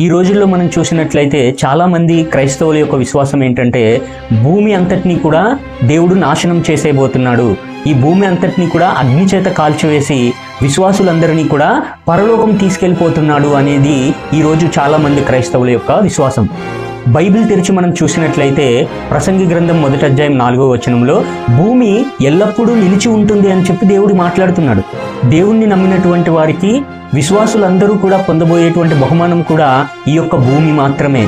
ఈ రోజుల్లో మనం చూసినట్లయితే చాలామంది క్రైస్తవుల యొక్క విశ్వాసం ఏంటంటే భూమి అంతటినీ కూడా దేవుడు నాశనం చేసేయబోతున్నాడు, ఈ భూమి అంతటినీ కూడా అగ్ని చేత కాల్చివేసి విశ్వాసులందరినీ కూడా పరలోకం తీసుకెళ్ళిపోతున్నాడు అనేది ఈరోజు చాలామంది క్రైస్తవుల యొక్క విశ్వాసం. బైబిల్ తెరిచి మనం చూసినట్లయితే ప్రసంగి గ్రంథం 1వ అధ్యాయం 4వ వచనంలో భూమి ఎల్లప్పుడూ నిలిచి ఉంటుంది అని చెప్పి దేవుడు మాట్లాడుతున్నాడు. దేవుణ్ణి నమ్మినటువంటి వారికి విశ్వాసులందరూ కూడా పొందబోయేటువంటి బహుమానం కూడా ఈ యొక్క భూమి మాత్రమే.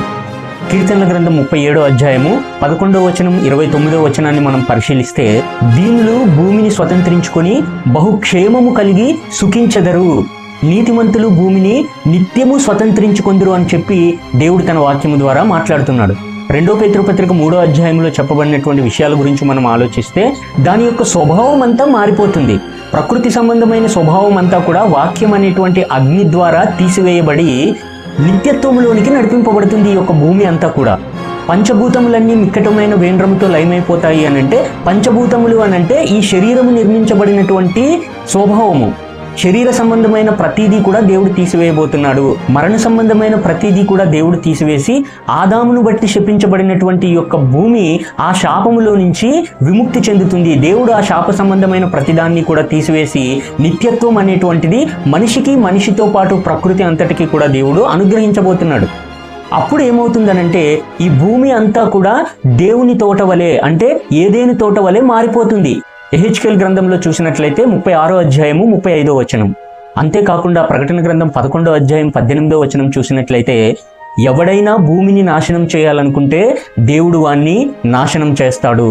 కీర్తనల గ్రంథం 37వ అధ్యాయము 11వ వచనం 29వ వచనాన్ని మనం పరిశీలిస్తే దీనులు భూమిని స్వతంత్రించుకొని బహుక్షేమము కలిగి సుఖించెదరు, నీతిమంతులు భూమిని నిత్యము స్వతంత్రించుకొందురు అని చెప్పి దేవుడు తన వాక్యము ద్వారా మాట్లాడుతున్నాడు. 2వ పేతురు పత్రిక 3వ అధ్యాయంలో చెప్పబడినటువంటి విషయాల గురించి మనం ఆలోచిస్తే దాని యొక్క స్వభావం అంతా మారిపోతుంది. ప్రకృతి సంబంధమైన స్వభావం అంతా కూడా వాక్యం అనేటువంటి అగ్ని ద్వారా తీసివేయబడి నిత్యత్వంలోనికి నడిపింపబడుతుంది. ఈ యొక్క భూమి అంతా కూడా పంచభూతములన్నీ మిక్కటమైన వేండ్రముతో లయమైపోతాయి అనంటే, పంచభూతములు అనంటే ఈ శరీరము నిర్మించబడినటువంటి స్వభావము. శరీర సంబంధమైన ప్రతిదీ కూడా దేవుడు తీసివేయబోతున్నాడు. మరణ సంబంధమైన ప్రతిదీ కూడా దేవుడు తీసివేసి ఆదామును బట్టి శపించబడినటువంటి ఈ యొక్క భూమి ఆ శాపములో నుంచి విముక్తి చెందుతుంది. దేవుడు ఆ శాప సంబంధమైన ప్రతిదాన్ని కూడా తీసివేసి నిత్యత్వం అనేటువంటిది మనిషికి, మనిషితో పాటు ప్రకృతి అంతటికీ కూడా దేవుడు అనుగ్రహించబోతున్నాడు. అప్పుడు ఏమవుతుందనంటే ఈ భూమి అంతా కూడా దేవుని తోట వలె, అంటే ఏదేని తోట వలె మారిపోతుంది. ఎహెచ్కేల్ గ్రంథంలో చూసినట్లయితే 36వ అధ్యాయము 35వ వచనం. అంతేకాకుండా ప్రకటన గ్రంథం 11వ అధ్యాయం 18వ వచనం చూసినట్లయితే ఎవడైనా భూమిని నాశనం చేయాలనుకుంటే దేవుడు వాణ్ణి నాశనం చేస్తాడు.